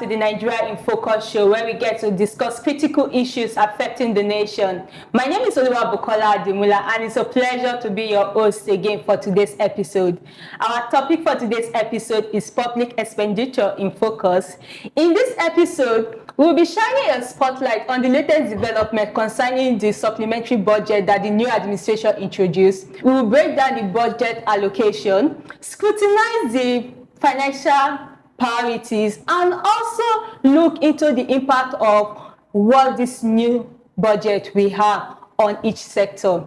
the Nigeria in Focus show, where we get to discuss critical issues affecting the nation. My name is Bukola Adimula, and it's a pleasure to be your host again for today's episode. Our topic for today's episode is public expenditure in focus. In this episode, we'll be shining a spotlight on the latest development concerning the supplementary budget that the new administration introduced. We will break down the budget allocation, scrutinize the financial priorities, and also look into the impact of what this new budget will have on each sector.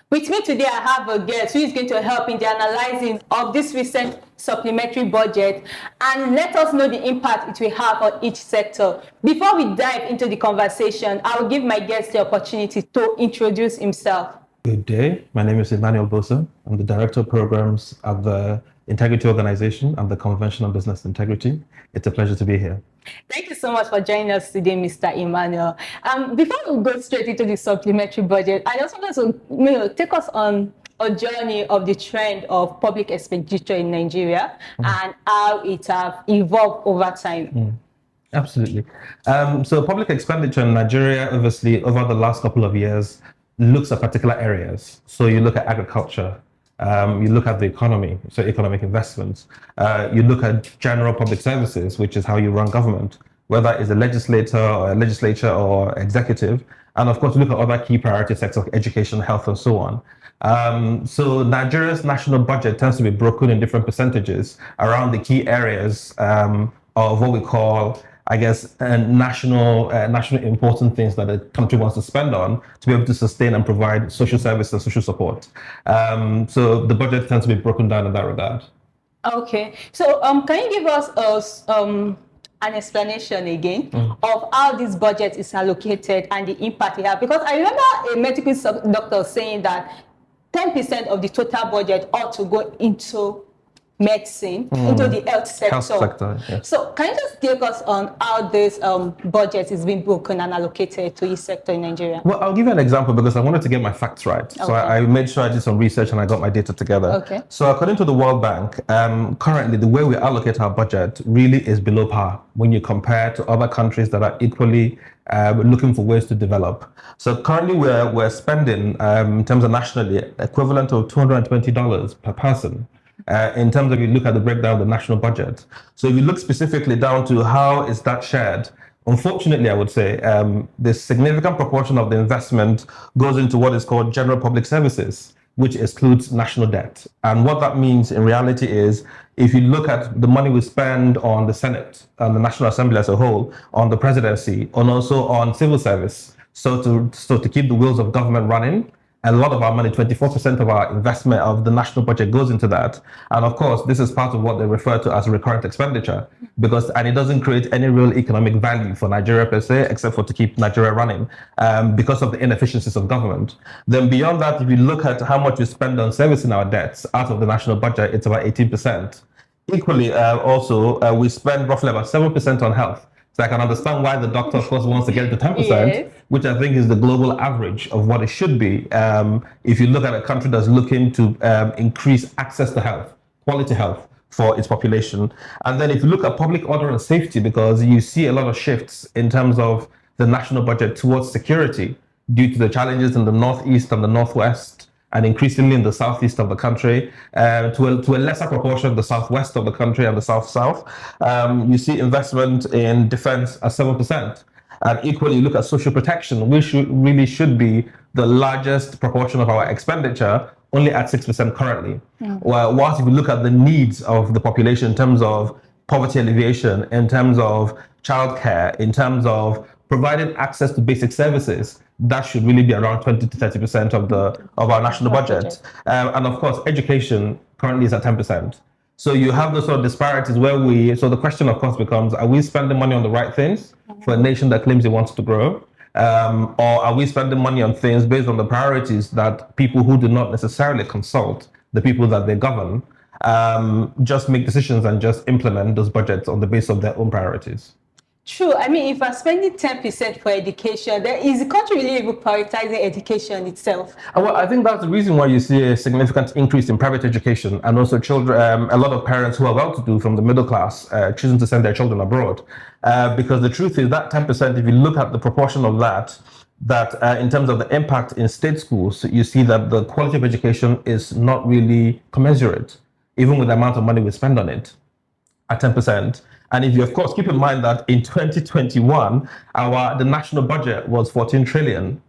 With me today, I have a guest who is going to help in the analyzing of this recent supplementary budget and let us know the impact it will have on each sector. Before we dive into the conversation, I will give my guest the opportunity to introduce himself. Good day. My name is Emmanuel Bosah. I'm the Director of Programs at the Integrity Organization and the Convention on Business Integrity. It's a pleasure to be here. Thank you so much for joining us today, Mr. Emmanuel. Before we go straight into the supplementary budget, I just wanted to take us on a journey of the trend of public expenditure in Nigeria and how it has evolved over time. Absolutely. So public expenditure in Nigeria, obviously, over the last couple of years, looks at particular areas. So you look at agriculture, you look at the economy, so economic investments. You look at general public services, which is how you run government, whether it's a legislature or executive. And of course, you look at other key priority sectors like education, health, and so on. So Nigeria's national budget tends to be broken in different percentages around the key areas of what we call, I guess, national important things that a country wants to spend on to be able to sustain and provide social service and social support. So the budget tends to be broken down in that regard. Okay. So can you give us an explanation again of how this budget is allocated and the impact it has? Because I remember a medical doctor saying that 10% of the total budget ought to go into medicine, into the health sector. Health sector, yes. So can you just take us on how this budget is being broken and allocated to each sector in Nigeria? Well, I'll give you an example because I wanted to get my facts right. Okay. So I made sure I did some research and I got my data together. Okay. So according to the World Bank, currently the way we allocate our budget really is below par when you compare to other countries that are equally looking for ways to develop. So currently we're spending, in terms of nationally, equivalent of $220 per person. In terms of you look at the breakdown of the national budget. So if you look specifically down to how is that shared, unfortunately, I would say the significant proportion of the investment goes into what is called general public services, which excludes national debt. And what that means in reality is, if you look at the money we spend on the Senate and the National Assembly as a whole, on the presidency, and also on civil service, so to keep the wheels of government running, a lot of our money, 24% of our investment of the national budget goes into that. And of course, this is part of what they refer to as recurrent expenditure, and it doesn't create any real economic value for Nigeria per se, except for to keep Nigeria running because of the inefficiencies of government. Then beyond that, if you look at how much we spend on servicing our debts out of the national budget, it's about 18%. Equally, we spend roughly about 7% on health. So I can understand why the doctor, of course, wants to get it to 10%, yes, which I think is the global average of what it should be. If you look at a country that's looking to increase access to health, quality health for its population. And then if you look at public order and safety, because you see a lot of shifts in terms of the national budget towards security due to the challenges in the Northeast and the Northwest, and increasingly in the southeast of the country, to a lesser proportion the southwest of the country and the south-south. You see investment in defense at 7%. And equally, you look at social protection, which really should be the largest proportion of our expenditure, only at 6% currently. Whilst if you look at the needs of the population in terms of poverty alleviation, in terms of childcare, in terms of providing access to basic services, that should really be around 20 to 30% of our national budget. And of course, education currently is at 10%. So you have those sort of disparities so the question of course becomes, are we spending money on the right things for a nation that claims it wants to grow? Or are we spending money on things based on the priorities that people who do not necessarily consult the people that they govern, just make decisions and just implement those budgets on the basis of their own priorities? True. I mean, if we're spending 10% for education, then is the country really even prioritizing education itself? Well, I think that's the reason why you see a significant increase in private education, and also children. A lot of parents who are well-to-do from the middle class choosing to send their children abroad, because the truth is that 10%. If you look at the proportion of that, in terms of the impact in state schools, you see that the quality of education is not really commensurate, even with the amount of money we spend on it, at 10%. And if you, of course, keep in mind that in 2021, the national budget was 14 trillion.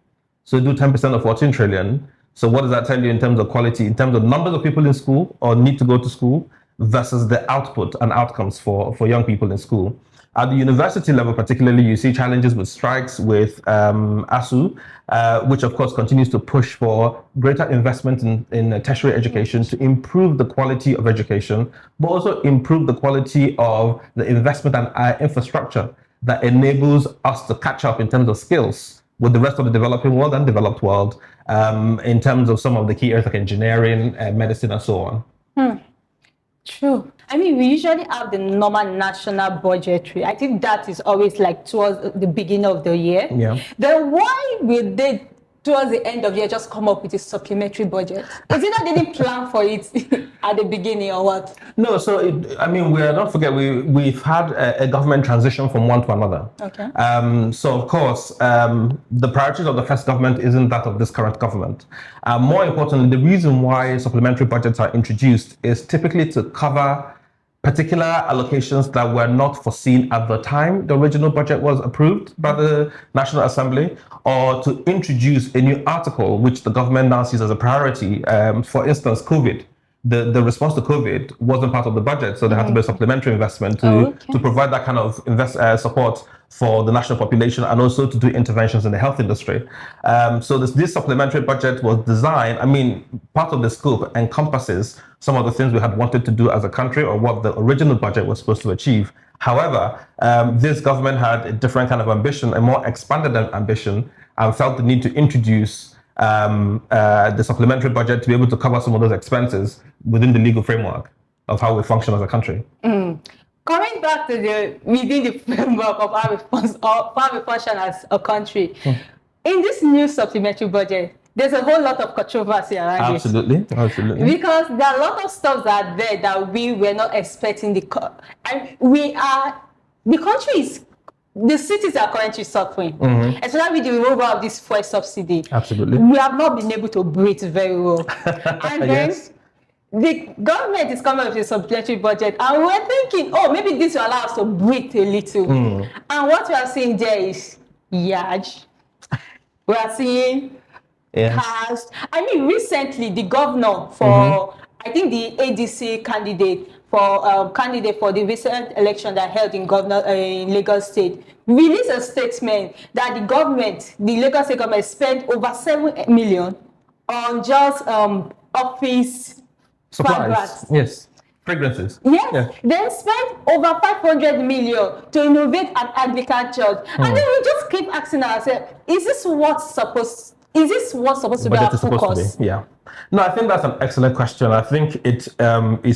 So do 10% of 14 trillion. So what does that tell you in terms of quality, in terms of numbers of people in school or need to go to school versus the output and outcomes for young people in school? At the university level, particularly, you see challenges with strikes, with ASU, which of course continues to push for greater investment in tertiary education to improve the quality of education, but also improve the quality of the investment and infrastructure that enables us to catch up in terms of skills with the rest of the developing world and developed world, in terms of some of the key areas like engineering, medicine, and so on. True. I mean, we usually have the normal national budgetary. I think that is always like towards the beginning of the year. Yeah. Then why will they, towards the end of the year, just come up with a supplementary budget? Is it that they didn't plan for it at the beginning or what? No, so don't forget, we've had a government transition from one to another. Okay. So of course, the priorities of the first government isn't that of this current government. More importantly, the reason why supplementary budgets are introduced is typically to cover particular allocations that were not foreseen at the time the original budget was approved by the National Assembly, or to introduce a new article which the government now sees as a priority. For instance, COVID. The response to COVID wasn't part of the budget, so there had to be a supplementary investment to provide that kind of support for the national population, and also to do interventions in the health industry. So this supplementary budget was designed, part of the scope encompasses some of the things we had wanted to do as a country, or what the original budget was supposed to achieve. However, this government had a different kind of ambition, a more expanded ambition, and felt the need to introduce the supplementary budget to be able to cover some of those expenses within the legal framework of how we function as a country. Coming back to within the framework of how we function as a country, in this new supplementary budget, there's a whole lot of controversy around it. Absolutely. Because there are a lot of stuff that are there that we were not expecting. The country is, the cities are currently suffering, especially with the removal of this fuel subsidy. Absolutely. We have not been able to breathe very well. And then the government is coming up with a supplementary budget, and we're thinking, oh, maybe this will allow us to breathe a little. And what we are seeing there is yaj. We are seeing cars. Recently, the governor for, I think the ADC candidate for the recent election that held in Lagos State, released a statement that the Lagos State government spent over 7 million on just office supplies. Yes. Fragrances. Yes. Yeah. Then spent over 500 million to innovate at agriculture. And then we just keep asking ourselves, is this what's supposed to be our focus? Yeah. No, I think that's an excellent question. I think it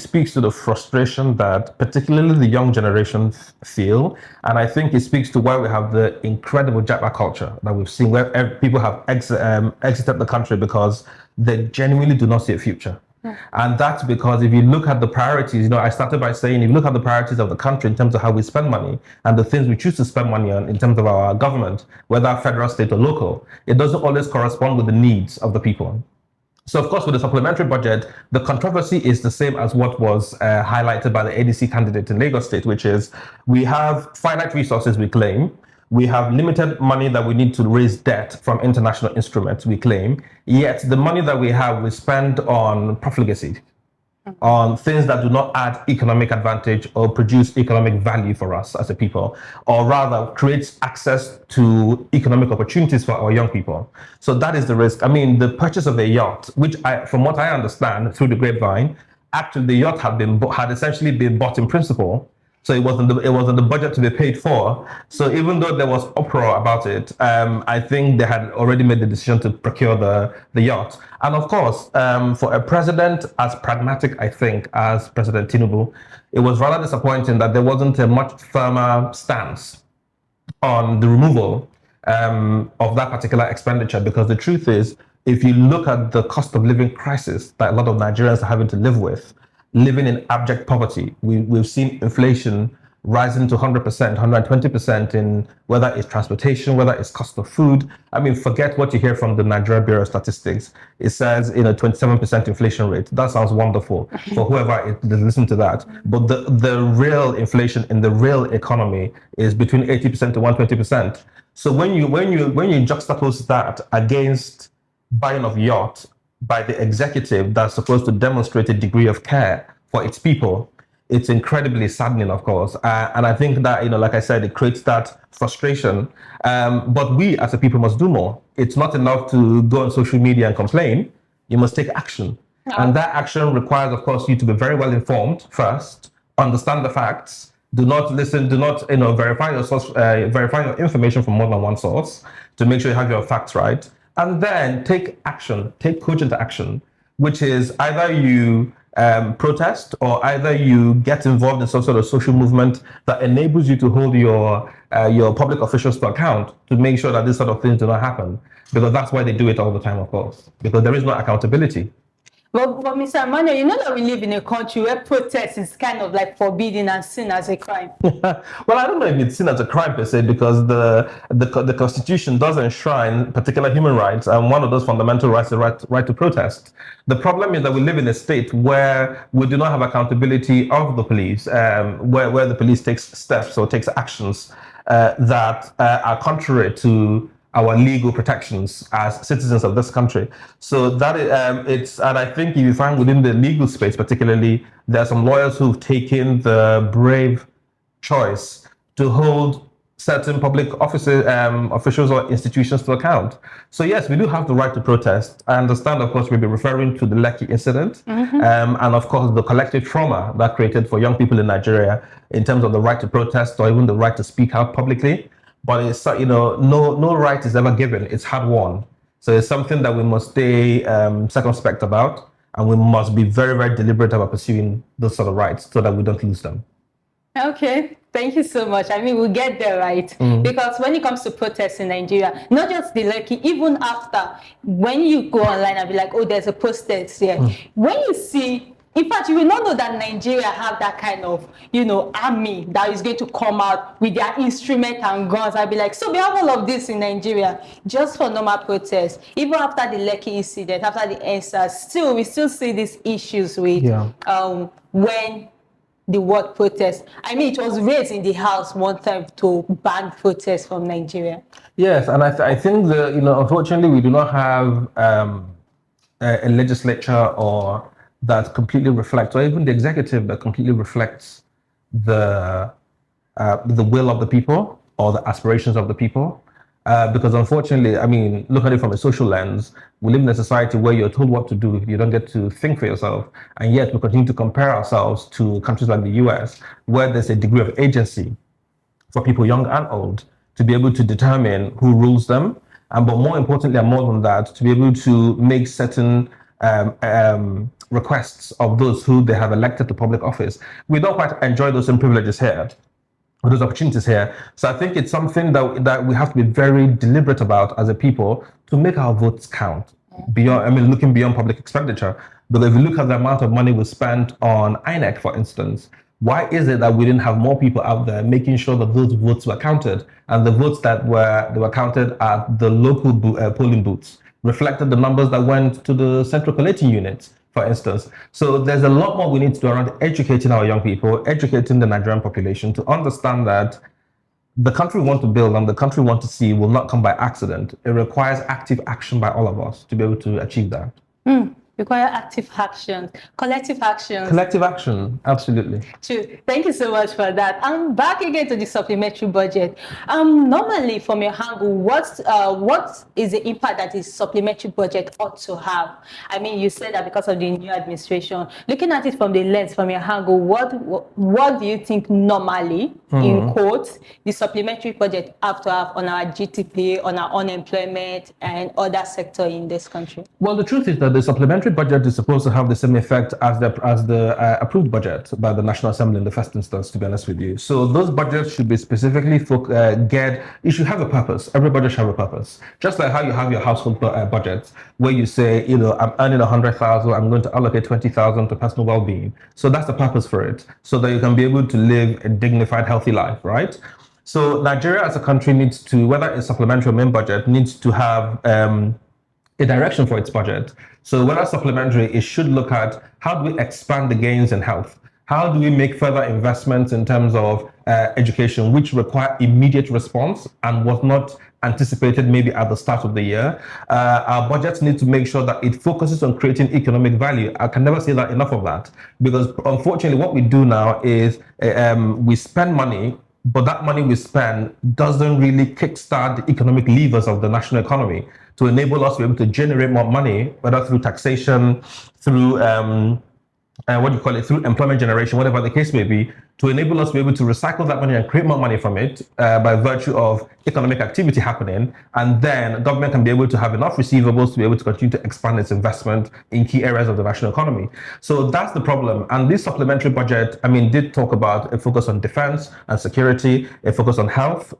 speaks to the frustration that particularly the young generation feel, and I think it speaks to why we have the incredible japa culture that we've seen, where people have exited the country because they genuinely do not see a future. And that's because if you look at the priorities, I started by saying, if you look at the priorities of the country in terms of how we spend money and the things we choose to spend money on in terms of our government, whether federal, state, or local, it doesn't always correspond with the needs of the people. So, of course, with the supplementary budget, the controversy is the same as what was highlighted by the ADC candidate in Lagos State, which is we have finite resources, we claim. We have limited money that we need to raise debt from international instruments, we claim. Yet the money that we have, we spend on profligacy, on things that do not add economic advantage or produce economic value for us as a people, or rather creates access to economic opportunities for our young people. So that is the risk. The purchase of a yacht, which from what I understand through the grapevine, actually the yacht had essentially been bought in principle. So it wasn't the budget to be paid for. So even though there was uproar about it, I think they had already made the decision to procure the yacht. And of course, for a president as pragmatic, I think, as President Tinubu, it was rather disappointing that there wasn't a much firmer stance on the removal of that particular expenditure, because the truth is, if you look at the cost of living crisis that a lot of Nigerians are having to live with, living in abject poverty, we've seen inflation rising to 100%, 120% in whether it's transportation, whether it's cost of food. I mean, forget what you hear from the Nigeria Bureau of Statistics. It says, 27% inflation rate. That sounds wonderful for whoever is listening to that. But the real inflation in the real economy is between 80% to 120%. So when you juxtapose that against buying of yacht by the executive that's supposed to demonstrate a degree of care for its people, it's incredibly saddening, of course. And I think that, like I said, it creates that frustration. But we as a people must do more. It's not enough to go on social media and complain. You must take action. And that action requires, of course, you to be very well informed first, understand the facts, do not verify your source, verify your information from more than one source to make sure you have your facts right. And then take action, take cogent action, which is either you protest or either you get involved in some sort of social movement that enables you to hold your public officials to account to make sure that these sort of things do not happen. Because that's why they do it all the time, of course, because there is no accountability. But Mr. Emmanuel, you know that we live in a country where protest is kind of like forbidden and seen as a crime. Well, I don't know if it's seen as a crime per se, because the Constitution does enshrine particular human rights, and one of those fundamental rights is the right to protest. The problem is that we live in a state where we do not have accountability of the police, where the police takes steps or takes actions that are contrary to our legal protections as citizens of this country. So that and I think if you find within the legal space particularly, there are some lawyers who've taken the brave choice to hold certain public offices, officials or institutions to account. So yes, we do have the right to protest. I understand, of course, we'll be referring to the Lekki incident, and of course the collective trauma that created for young people in Nigeria in terms of the right to protest or even the right to speak out publicly. But it's, no right is ever given. It's hard won. So it's something that we must stay circumspect about, and we must be very, very deliberate about pursuing those sort of rights so that we don't lose them. Okay, thank you so much. I mean, we'll get there, right? Because when it comes to protests in Nigeria, not just the Lekki, even after, when you go online and be like, oh, there's a protest here, when you see, in fact, you will not know that Nigeria have that kind of, army that is going to come out with their instrument and guns. I'll be like, so we have all of this in Nigeria just for normal protests. Even after the Lekki incident, after the EndSARS, we still see these issues with when the word protest. I mean, it was raised in the House one time to ban protests from Nigeria. Yes, and I think that, unfortunately, we do not have a legislature or that completely reflects, or even the executive that completely reflects the will of the people or the aspirations of the people. Because unfortunately, I mean, look at it from a social lens. We live in a society where you're told what to do. You don't get to think for yourself. And yet we continue to compare ourselves to countries like the US, where there's a degree of agency for people young and old to be able to determine who rules them. But more importantly, and more than that, to be able to make certain requests of those who they have elected to public office. We don't quite enjoy those same privileges here, or those opportunities here. So I think it's something that we have to be very deliberate about as a people to make our votes count. Looking beyond public expenditure. But if you look at the amount of money we spent on INEC, for instance, why is it that we didn't have more people out there making sure that those votes were counted, and the votes that were counted at the local polling booths reflected the numbers that went to the central collating units, for instance? So there's a lot more we need to do around educating our young people, educating the Nigerian population to understand that the country we want to build and the country we want to see will not come by accident. It requires active action by all of us to be able to achieve that. Require active actions, collective actions. Collective action, absolutely. True. Thank you so much for that. I'm back again to the supplementary budget. Normally, from your angle, what is the impact that the supplementary budget ought to have? I mean, you said that because of the new administration. Looking at it from the lens, from your angle, what do you think normally, in quotes, the supplementary budget have to have on our GDP, on our unemployment, and other sector in this country? Well, the truth is that the supplementary budget is supposed to have the same effect as the approved budget by the National Assembly in the first instance, to be honest with you. So those budgets should be specifically geared. It should have a purpose. Every budget should have a purpose. Just like how you have your household budget, where you say, I'm earning 100,000, I'm going to allocate 20,000 to personal well-being. So that's the purpose for it, so that you can be able to live a dignified, healthy life, right? So Nigeria as a country needs to, whether it's supplementary or main budget, needs to have a direction for its budget. So whether supplementary, it should look at how do we expand the gains in health? How do we make further investments in terms of education, which require immediate response and was not anticipated maybe at the start of the year? Our budgets need to make sure that it focuses on creating economic value. I can never say that enough of that, because unfortunately what we do now is we spend money, but that money we spend doesn't really kickstart the economic levers of the national economy to enable us to be able to generate more money, whether through taxation, through through employment generation, whatever the case may be, to enable us to be able to recycle that money and create more money from it by virtue of economic activity happening. And then government can be able to have enough receivables to be able to continue to expand its investment in key areas of the national economy. So that's the problem. And this supplementary budget, did talk about a focus on defense and security, a focus on health,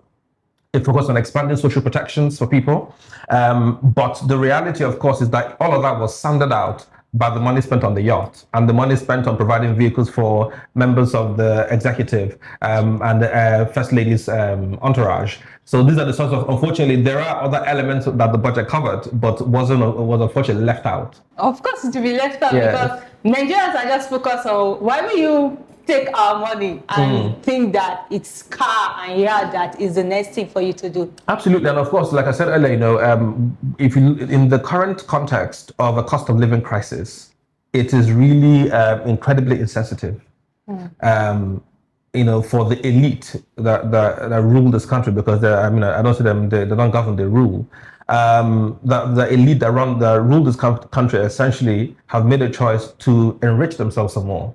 a focus on expanding social protections for people. But the reality, of course, is that all of that was sanded out by the money spent on the yacht and the money spent on providing vehicles for members of the executive and the First Lady's entourage. So these are the sorts of, unfortunately, there are other elements that the budget covered, but was unfortunately left out. Of course, to be left out, because Nigerians are just focused on, why will you take our money and think that it's car and yacht that is the next thing for you to do? Absolutely. And of course, like I said earlier, if you, in the current context of a cost of living crisis, it is really incredibly insensitive for the elite that rule this country, because I don't see them, they don't govern, they rule. The elite that rule this country essentially have made a choice to enrich themselves some more,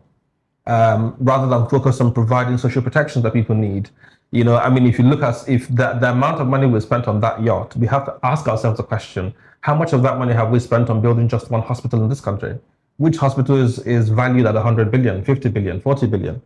rather than focus on providing social protections that people need. If you look at the amount of money we spent on that yacht, we have to ask ourselves the question: how much of that money have we spent on building just one hospital in this country? Which hospital is valued at 100 billion, 50 billion, 40 billion?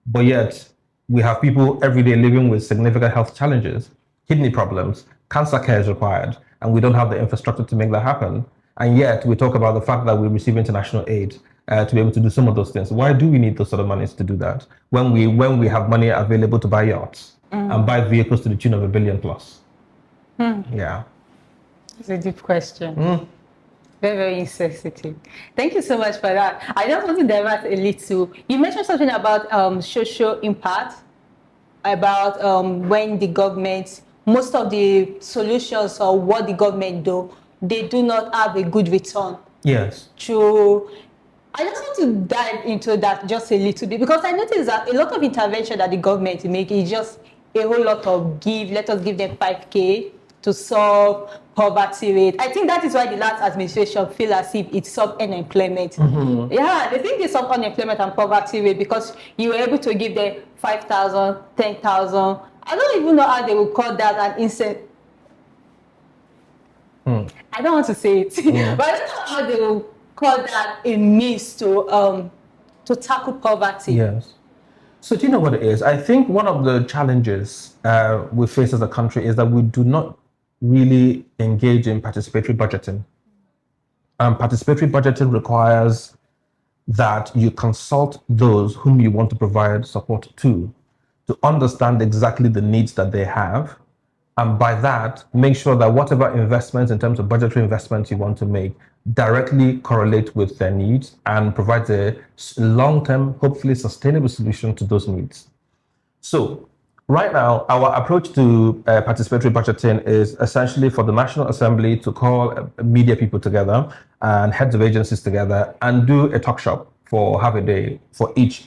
But yet we have people every day living with significant health challenges, kidney problems, cancer care is required, and we don't have the infrastructure to make that happen. And yet we talk about the fact that we receive international aid to be able to do some of those things. Why do we need those sort of monies to do that when we have money available to buy yachts and buy vehicles to the tune of $1 billion plus? Yeah. It's a deep question. Very, very insensitive. Thank you so much for that. I just want to divert a little. You mentioned something about social impact, about when the government, most of the solutions or what the government do, they do not have a good return. Yes. True. I just want to dive into that just a little bit, because I noticed that a lot of intervention that the government is making is just a whole lot of let us give them 5K to solve poverty rate. I think that is why the last administration feel as if it solved unemployment. Yeah, they think they solved unemployment and poverty rate because you were able to give them 5,000, 10,000. I don't even know how they would call that an incentive. I don't want to say it, but I don't know how they will call that a means to tackle poverty. Yes. So do you know what it is? I think one of the challenges we face as a country is that we do not really engage in participatory budgeting. Participatory budgeting requires that you consult those whom you want to provide support to understand exactly the needs that they have. And by that, make sure that whatever investments in terms of budgetary investments you want to make directly correlate with their needs and provide a long-term, hopefully sustainable solution to those needs. So right now, our approach to participatory budgeting is essentially for the National Assembly to call media people together and heads of agencies together and do a talk shop for half a day for each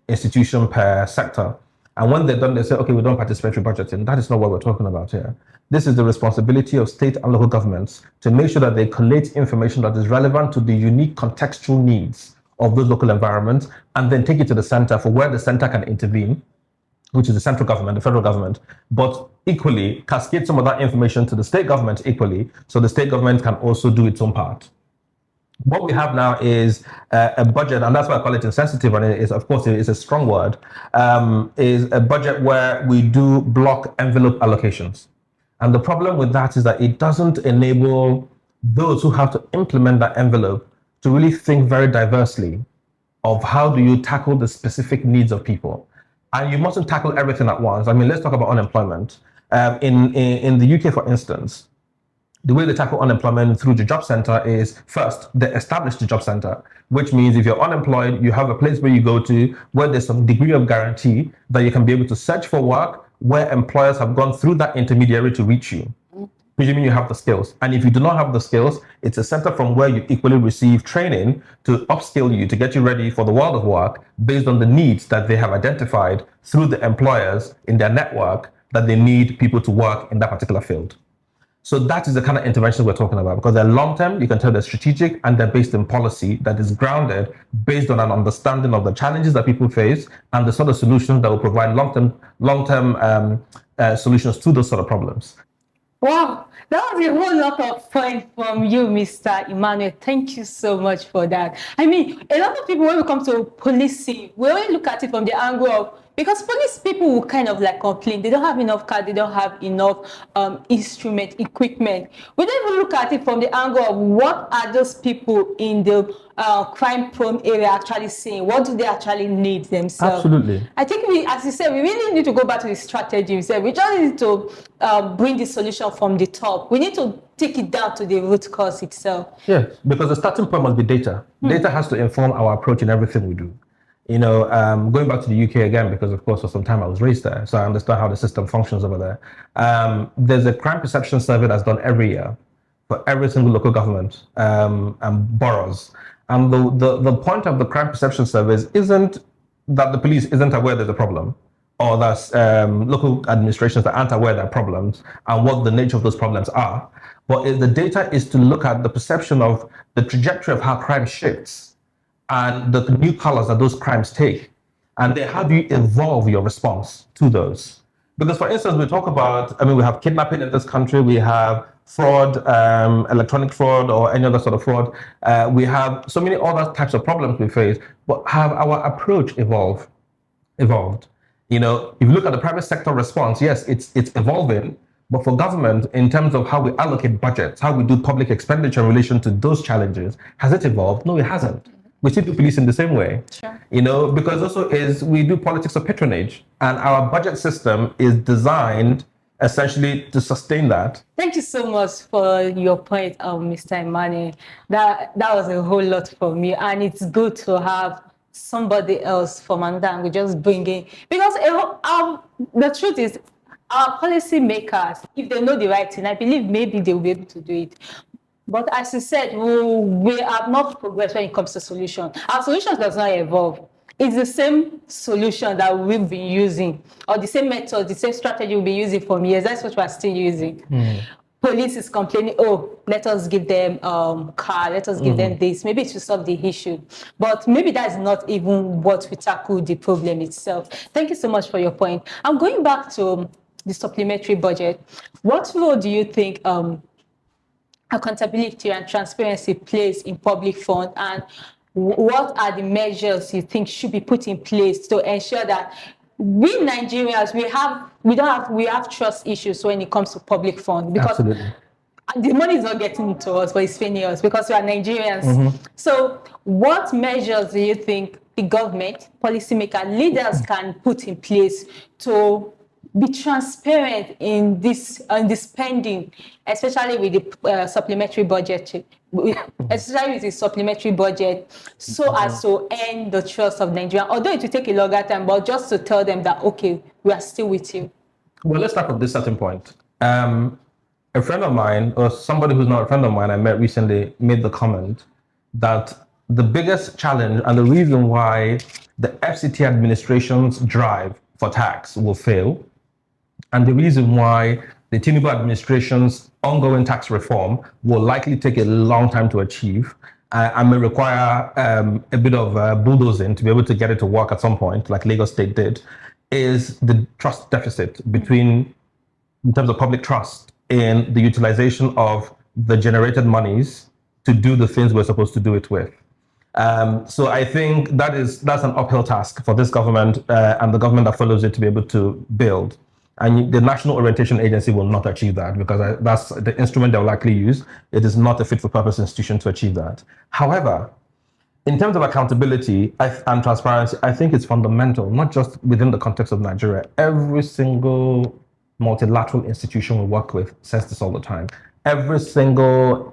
institution per sector. And when they're done, they say, okay, we're done participatory budgeting. That is not what we're talking about here. This is the responsibility of state and local governments to make sure that they collate information that is relevant to the unique contextual needs of those local environments, and then take it to the center for where the center can intervene, which is the central government, the federal government, but equally cascade some of that information to the state government equally, so the state government can also do its own part. What we have now is a budget, and that's why I call it insensitive, and it is, of course, it is a strong word, is a budget where we do block envelope allocations. And the problem with that is that it doesn't enable those who have to implement that envelope to really think very diversely of how do you tackle the specific needs of people. And you mustn't tackle everything at once. I mean, let's talk about unemployment. In the UK, for instance, the way they tackle unemployment through the job center is first, they establish the job center, which means if you're unemployed, you have a place where you go to where there's some degree of guarantee that you can be able to search for work where employers have gone through that intermediary to reach you. Presuming you have the skills. And if you do not have the skills, it's a center from where you equally receive training to upskill you, to get you ready for the world of work based on the needs that they have identified through the employers in their network that they need people to work in that particular field. So that is the kind of interventions we're talking about, because they're long-term, you can tell they're strategic, and they're based in policy that is grounded based on an understanding of the challenges that people face and the sort of solutions that will provide long-term solutions to those sort of problems. Wow, that was a whole lot of points from you, Mr. Emmanuel. Thank you so much for that. I mean, a lot of people, when we come to policing, we only look at it from the angle of, because police people will kind of like complain, they don't have enough cars, they don't have enough instrument, equipment. We don't even look at it from the angle of what are those people in the crime-prone area actually saying? What do they actually need themselves? Absolutely. I think we, as you said, we really need to go back to the strategy. We just need to bring the solution from the top. We need to take it down to the root cause itself. Yes, because the starting point must be data. Data has to inform our approach in everything we do. You know, going back to the UK again, because of course for some time I was raised there, so I understand how the system functions over there. There's a crime perception survey that's done every year for every single local government and boroughs. And the point of the crime perception surveys isn't that the police isn't aware there's a problem, or that local administrations that aren't aware there are problems and what the nature of those problems are. But the data is to look at the perception of the trajectory of how crime shifts and the new colors that those crimes take. And then how do you evolve your response to those? Because for instance, we talk about, I mean, we have kidnapping in this country, we have fraud, electronic fraud or any other sort of fraud. We have so many other types of problems we face, but have our approach evolved? You know, if you look at the private sector response, yes, it's evolving, but for government, in terms of how we allocate budgets, how we do public expenditure in relation to those challenges, has it evolved? No, it hasn't. We see the police in the same way, you know, because also we do politics of patronage, and our budget system is designed essentially to sustain that. Thank you so much for your point, Mr. Emmanuel. That was a whole lot for me, and it's good to have somebody else from another angle just bringing, because the truth is, our policy makers, if they know the right thing, I believe maybe they will be able to do it. But as you said, we have not progressed when it comes to solutions. Our solutions does not evolve. It's the same solution that we've been using, or the same method, the same strategy we've been using for years. That's what we're still using. Police is complaining, oh, let us give them car, let us give them this. Maybe to solve the issue. But maybe that's not even what we tackle the problem itself. Thank you so much for your point. I'm going back to the supplementary budget. What role do you think accountability and transparency plays in public fund, and what are the measures you think should be put in place to ensure that we Nigerians, we have trust issues when it comes to public fund, because Absolutely. the money is not getting to us, but it's failing us because we are Nigerians. So what measures do you think the government, policymaker, leaders can put in place to be transparent in this spending, especially with the supplementary budget, especially with the supplementary budget, so as to earn the trust of Nigeria? Although it will take a longer time, but just to tell them that, okay, we are still with you. Well, let's start from this certain point. A friend of mine, or somebody who's not a friend of mine I met recently, made the comment that the biggest challenge and the reason why the FCT administration's drive for tax will fail, and the reason why the Tinubu administration's ongoing tax reform will likely take a long time to achieve and may require a bit of bulldozing to be able to get it to work at some point, like Lagos State did, is the trust deficit in terms of public trust in the utilization of the generated monies to do the things we're supposed to do it with. So I think that's an uphill task for this government and the government that follows it to be able to build. And the National Orientation Agency will not achieve that because that's the instrument they'll likely use. It is not a fit-for-purpose institution to achieve that. However, in terms of accountability and transparency, I think it's fundamental, not just within the context of Nigeria. Every single multilateral institution we work with says this all the time. Every single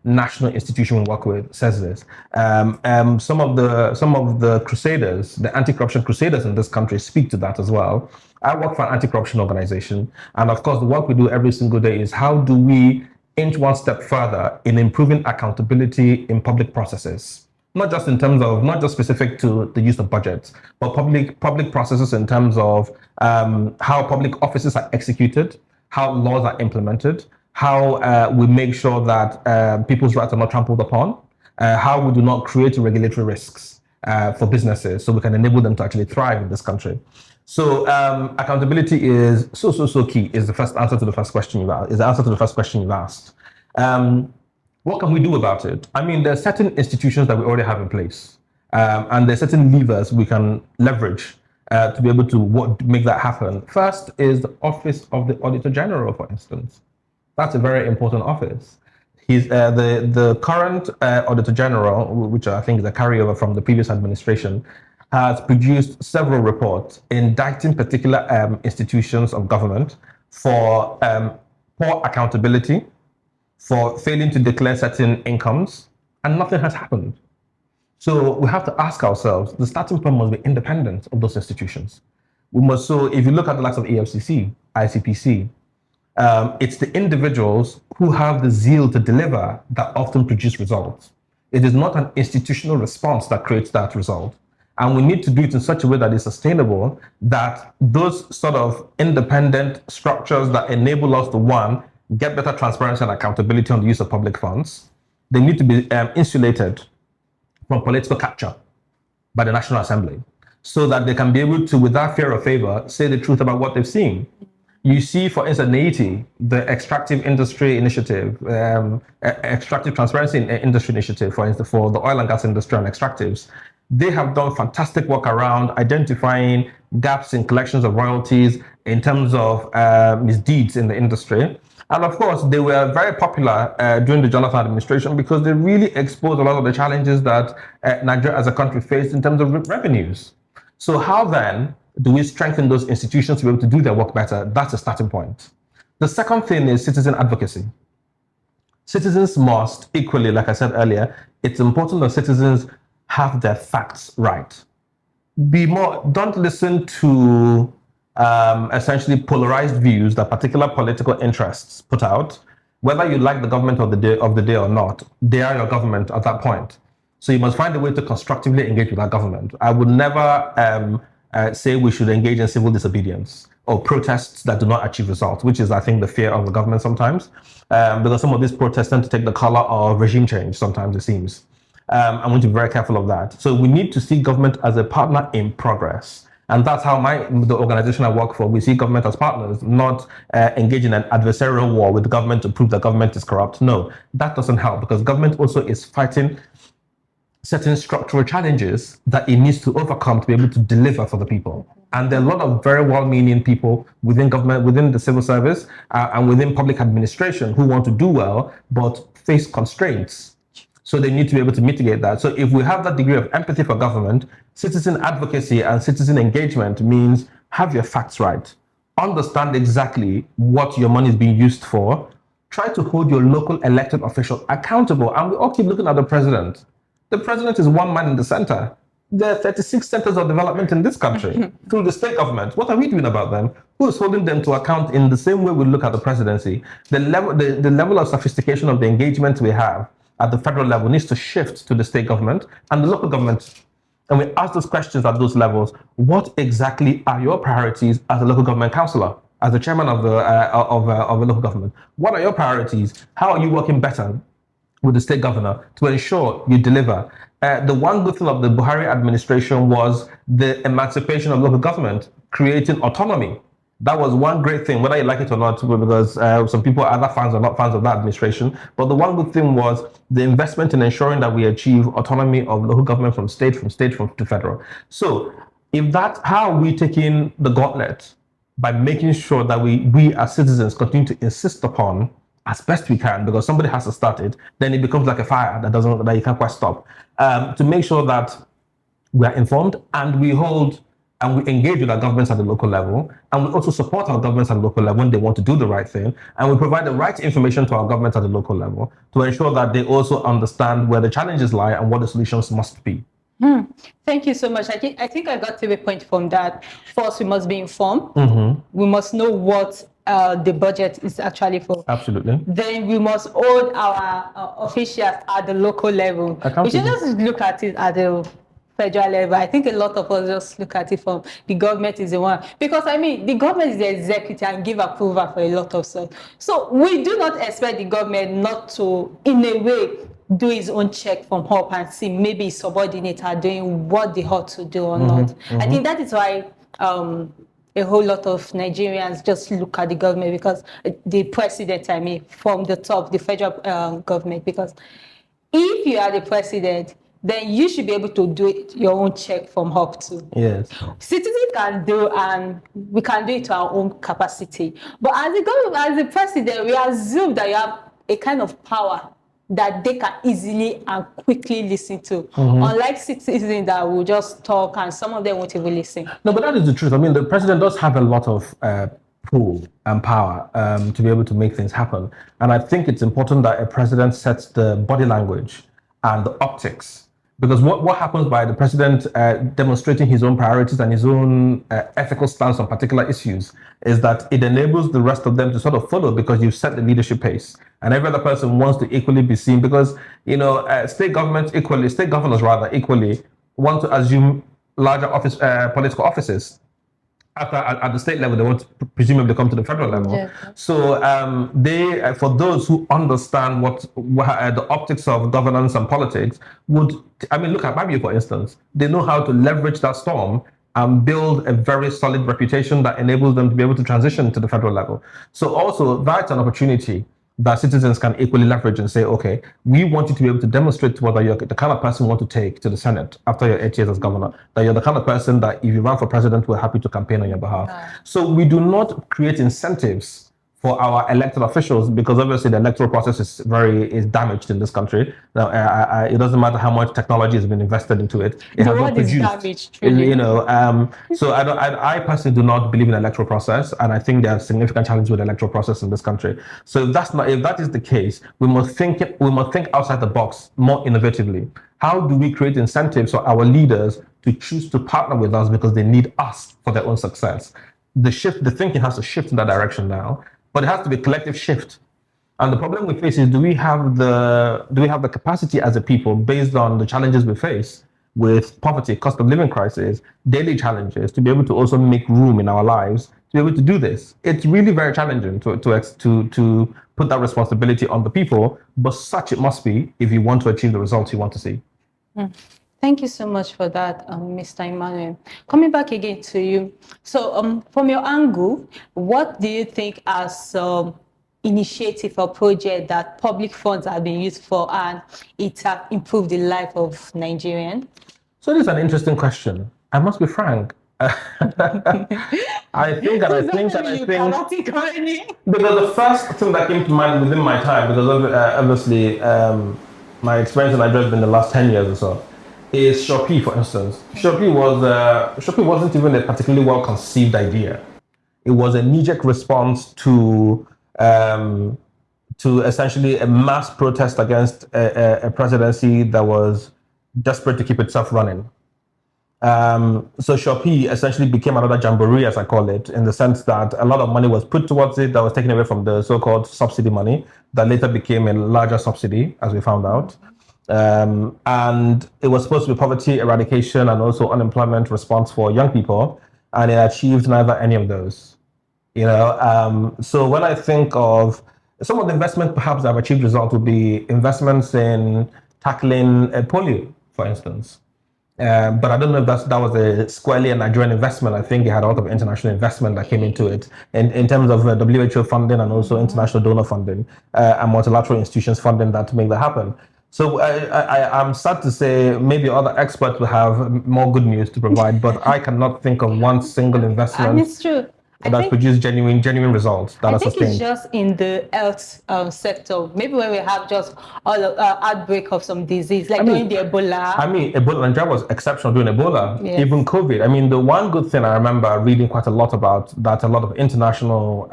national institution we work with says this. Some of the crusaders, the anti-corruption crusaders in this country, speak to that as well. I work for an anti-corruption organization, and of course, the work we do every single day is how do we inch one step further in improving accountability in public processes. Not just specific to the use of budgets, but public processes in terms of how public offices are executed, how laws are implemented, how we make sure that people's rights are not trampled upon, how we do not create regulatory risks for businesses so we can enable them to actually thrive in this country. So accountability is so key, is the answer to the first question you've asked. What can we do about it? I mean, there are certain institutions that we already have in place, and there are certain levers we can leverage to be able to make that happen. First is the Office of the Auditor General, for instance. That's a very important office. He's the current Auditor General, which I think is a carryover from the previous administration, has produced several reports indicting particular institutions of government for poor accountability, for failing to declare certain incomes, and nothing has happened. So we have to ask ourselves, the starting point must be independent of those institutions. So if you look at the likes of EFCC, ICPC, it's the individuals who have the zeal to deliver that often produce results. It is not an institutional response that creates that result. And we need to do it in such a way that is sustainable, that those sort of independent structures that enable us to, one, get better transparency and accountability on the use of public funds, they need to be insulated from political capture by the National Assembly so that they can be able to, without fear or favor, say the truth about what they've seen. You see, for instance, in Haiti, the Extractive Industry Initiative, Extractive Transparency Industry Initiative, for instance, for the oil and gas industry and extractives, they have done fantastic work around identifying gaps in collections of royalties in terms of misdeeds in the industry. And of course, they were very popular during the Jonathan administration because they really exposed a lot of the challenges that Nigeria as a country faced in terms of revenues. So how then do we strengthen those institutions to be able to do their work better? That's a starting point. The second thing is citizen advocacy. Citizens must equally, like I said earlier, it's important that citizens have their facts right. Don't listen to essentially polarized views that particular political interests put out. Whether you like the government of the day or not, they are your government at that point. So you must find a way to constructively engage with that government. I would never say we should engage in civil disobedience or protests that do not achieve results, which is, I think, the fear of the government sometimes, because some of these protests tend to take the color of regime change, sometimes it seems. And we need to be very careful of that. So we need to see government as a partner in progress. And that's how the organization I work for, we see government as partners, not engage in an adversarial war with the government to prove that government is corrupt. No, that doesn't help because government also is fighting certain structural challenges that it needs to overcome to be able to deliver for the people. And there are a lot of very well-meaning people within government, within the civil service, and within public administration who want to do well, but face constraints. So they need to be able to mitigate that. So if we have that degree of empathy for government, citizen advocacy and citizen engagement means have your facts right. Understand exactly what your money is being used for. Try to hold your local elected official accountable. And we all keep looking at the president. The president is one man in the center. There are 36 centers of development in this country through the state government. What are we doing about them? Who is holding them to account in the same way we look at the presidency? The level of sophistication of the engagement we have at the federal level needs to shift to the state government and the local government. And we ask those questions at those levels. What exactly are your priorities as a local government councillor, as the chairman of a local government? What are your priorities? How are you working better with the state governor to ensure you deliver? The one good thing of the Buhari administration was the emancipation of local government, creating autonomy That was one great thing, whether you like it or not, because some people are other fans or not fans of that administration. But the one good thing was the investment in ensuring that we achieve autonomy of local government from state to federal. So if that, how are we taking the gauntlet by making sure that we as citizens continue to insist upon as best we can, because somebody has to start it, then it becomes like a fire that you can't quite stop. To make sure that we are informed and we hold and we engage with our governments at the local level, and we also support our governments at the local level when they want to do the right thing, and we provide the right information to our governments at the local level to ensure that they also understand where the challenges lie and what the solutions must be. Thank you so much. I think I got to the point from that. First, we must be informed. We must know what the budget is actually for. Absolutely. Then we must hold our officials at the local level. We should just look at it at the federal level. I think a lot of us just look at it from the government is the one, because I mean the government is the executive and give approval for a lot of stuff. So we do not expect the government not to, in a way, do his own check from up and see maybe his subordinates are doing what they ought to do or not. I think that is why a whole lot of Nigerians just look at the government, because the president, I mean, from the top, the federal government, because if you are the president, then you should be able to do it, your own check from up to. Yes. Citizens can do, and we can do it to our own capacity. But as the government, as the president, we assume that you have a kind of power that they can easily and quickly listen to. Unlike citizens that will just talk and some of them won't even listen. No, but that is the truth. I mean, the president does have a lot of pull and power to be able to make things happen. And I think it's important that a president sets the body language and the optics. Because what happens by the president demonstrating his own priorities and his own ethical stance on particular issues is that it enables the rest of them to sort of follow, because you've set the leadership pace. And every other person wants to equally be seen, because, you know, state governors equally want to assume larger political offices. At the state level, they want to presumably come to the federal level. Yeah. So they, for those who understand what the optics of governance and politics would, I mean, look at Mabio, for instance. They know how to leverage that storm and build a very solid reputation that enables them to be able to transition to the federal level. So also, that's an opportunity that citizens can equally leverage and say, okay, we want you to be able to demonstrate whether you're the kind of person you want to take to the Senate after your 8 years as governor, that you're the kind of person that if you run for president, we're happy to campaign on your behalf. So we do not create incentives for our elected officials, because obviously the electoral process is damaged in this country. Now, it doesn't matter how much technology has been invested into it. It has not produced. Damaged, really. You know, so I personally do not believe in the electoral process, and I think there are significant challenges with the electoral process in this country. So if that is the case, we must think outside the box more innovatively. How do we create incentives for our leaders to choose to partner with us because they need us for their own success? The thinking has to shift in that direction now. But it has to be a collective shift. And the problem we face is, do we have the capacity as a people, based on the challenges we face with poverty, cost of living crisis, daily challenges, to be able to also make room in our lives to be able to do this? It's really very challenging to put that responsibility on the people, but such it must be if you want to achieve the results you want to see. Thank you so much for that, Mr. Emmanuel. Coming back again to you. So from your angle, what do you think as initiative or project that public funds have been used for and it has improved the life of Nigerians? So this is an interesting question. I must be frank. I think because the first thing that came to mind within my time, because obviously my experience in Nigeria has been the last 10 years or so, is Shopee, for instance. Shopee wasn't even a particularly well-conceived idea. It was a knee-jerk response to essentially a mass protest against a presidency that was desperate to keep itself running. So Shopee essentially became another jamboree, as I call it, in the sense that a lot of money was put towards it that was taken away from the so-called subsidy money that later became a larger subsidy, as we found out. And it was supposed to be poverty eradication and also unemployment response for young people, and it achieved neither any of those. You know, so when I think of some of the investments perhaps that have achieved results, would be investments in tackling polio, for instance. But I don't know if that was a squarely a Nigerian investment. I think it had a lot of international investment that came into it in terms of WHO funding and also international donor funding and multilateral institutions funding that to make that happen. So I'm sad to say maybe other experts will have more good news to provide, but I cannot think of one single And investment it's true. I that's think produced genuine results that I are think it's sustained. just in the health sector. Maybe when we have just all outbreak of some disease, like during the Ebola. Ebola, Nigeria was exceptional during Ebola, Yes. even COVID. I mean, the one good thing I remember reading quite a lot about that a lot of international,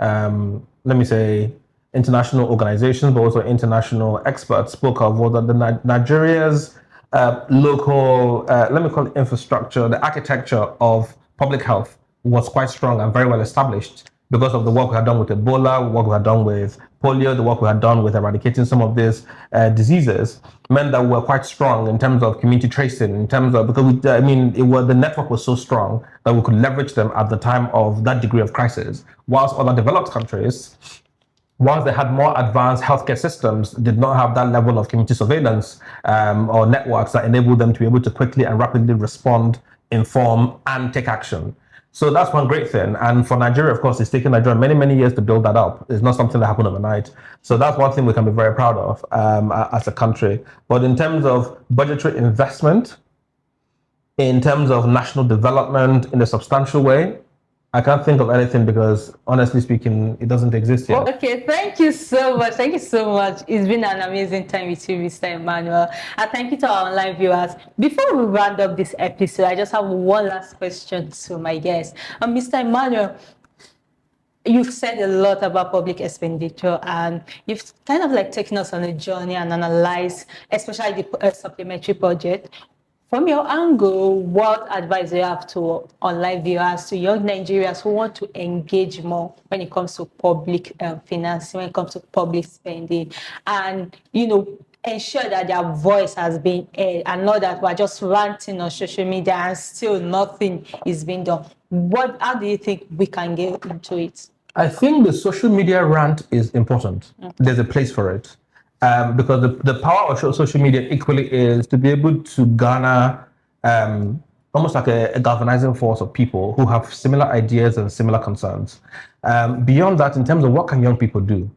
let me say, international organizations, but also international experts spoke of was that the Nigeria's local, let me call it infrastructure, the architecture of public health was quite strong and very well established because of the work we had done with Ebola, work we had done with polio, the work we had done with eradicating some of these diseases, meant that we were quite strong in terms of community tracing, in terms of, because the network was so strong that we could leverage them at the time of that degree of crisis, whilst other developed countries, once they had more advanced healthcare systems, did not have that level of community surveillance or networks that enabled them to be able to quickly and rapidly respond, inform, and take action. So that's one great thing. And for Nigeria, of course, it's taken Nigeria many, many years to build that up. It's not something that happened overnight. So that's one thing we can be very proud of as a country. But in terms of budgetary investment, in terms of national development in a substantial way, I can't think of anything because, honestly speaking, it doesn't exist yet. Okay, thank you so much. Thank you so much. It's been an amazing time with you, Mr. Emmanuel. And thank you to our online viewers. Before we round up this episode, I just have one last question to my guest. Mr. Emmanuel, you've said a lot about public expenditure and you've kind of like taken us on a journey and analyzed, especially the supplementary budget. From your angle, what advice do you have to online viewers, to young Nigerians who want to engage more when it comes to public financing, when it comes to public spending, and, ensure that their voice has been heard and not that we're just ranting on social media and still nothing is being done? How do you think we can get into it? I think the social media rant is important. There's a place for it. Because the power of social media equally is to be able to garner almost like a galvanizing force of people who have similar ideas and similar concerns. Beyond that, in terms of what can young people do,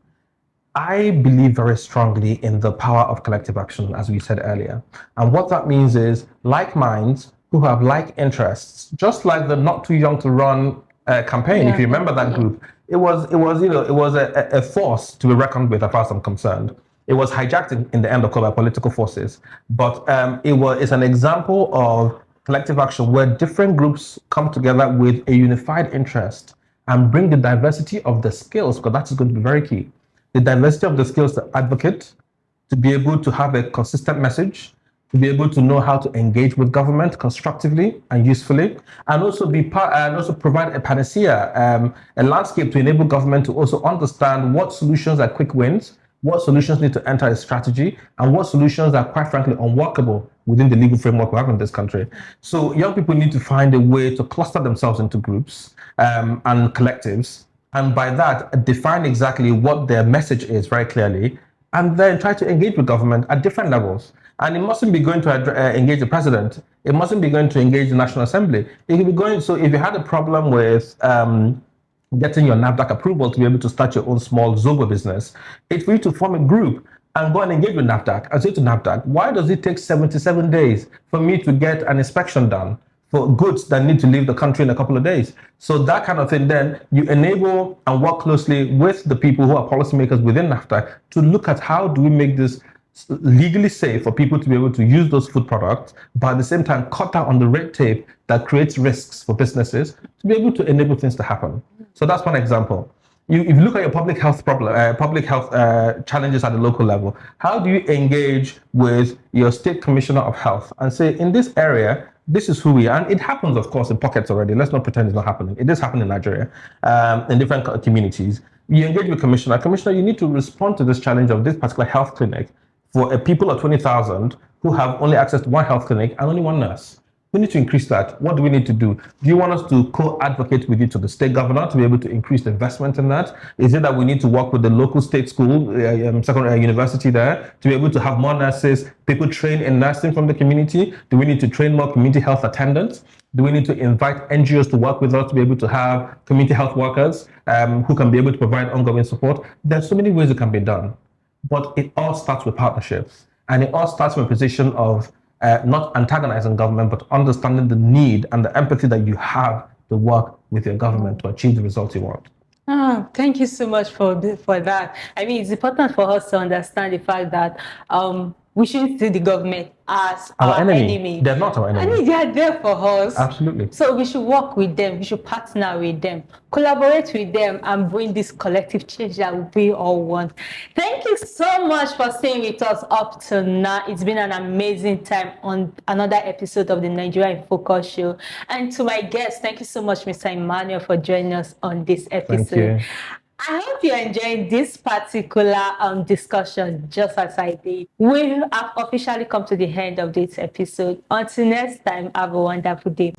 I believe very strongly in the power of collective action, as we said earlier. And what that means is like minds who have like interests, just like the Not Too Young to Run campaign, if you remember that group, it was a force to be reckoned with as far as I'm concerned. It was hijacked in the end of by political forces, but it's an example of collective action where different groups come together with a unified interest and bring the diversity of the skills, because that is going to be very key. The diversity of the skills to advocate, to be able to have a consistent message, to be able to know how to engage with government constructively and usefully, and also provide a panacea, a landscape to enable government to also understand what solutions are quick wins, what solutions need to enter a strategy, and what solutions are quite frankly unworkable within the legal framework we have in this country. So young people need to find a way to cluster themselves into groups and collectives, and by that define exactly what their message is very clearly, and then try to engage with government at different levels. And it mustn't be going to engage the president. It mustn't be going to engage the National Assembly. It can be going. So if you had a problem with getting your NAFDAC approval to be able to start your own small Zobo business, it's for you to form a group and go and engage with NAFDAC and say to NAFDAC, why does it take 77 days for me to get an inspection done for goods that need to leave the country in a couple of days? So that kind of thing, then you enable and work closely with the people who are policymakers within NAFDAC to look at how do we make this legally safe for people to be able to use those food products, but at the same time cut down on the red tape that creates risks for businesses to be able to enable things to happen. So that's one example. If you look at your public health challenges at the local level, how do you engage with your state commissioner of health and say, in this area, this is who we are? And it happens, of course, in pockets already. Let's not pretend it's not happening. It is happening in Nigeria, in different communities. You engage with commissioner. Commissioner, you need to respond to this challenge of this particular health clinic for a people of 20,000 who have only access to one health clinic and only one nurse. We need to increase that. What do we need to do? Do you want us to co-advocate with you to the state governor to be able to increase the investment in that? Is it that we need to work with the local state school, secondary university there, to be able to have more nurses, people trained in nursing from the community? Do we need to train more community health attendants? Do we need to invite NGOs to work with us to be able to have community health workers who can be able to provide ongoing support? There's so many ways it can be done, but it all starts with partnerships, and it all starts from a position of not antagonizing government, but understanding the need and the empathy that you have to work with your government to achieve the results you want. Thank you so much for that. I mean, it's important for us to understand the fact that we shouldn't see the government as our enemy. They're not our enemy. I mean, they are there for us. Absolutely. So we should work with them. We should partner with them, collaborate with them, and bring this collective change that we all want. Thank you so much for staying with us up to now. It's been an amazing time on another episode of the Nigeria in Focus show. And to my guests, thank you so much, Mr. Emmanuel, for joining us on this episode. Thank you. I hope you're enjoying this particular discussion just as I did. We have officially come to the end of this episode. Until next time, have a wonderful day.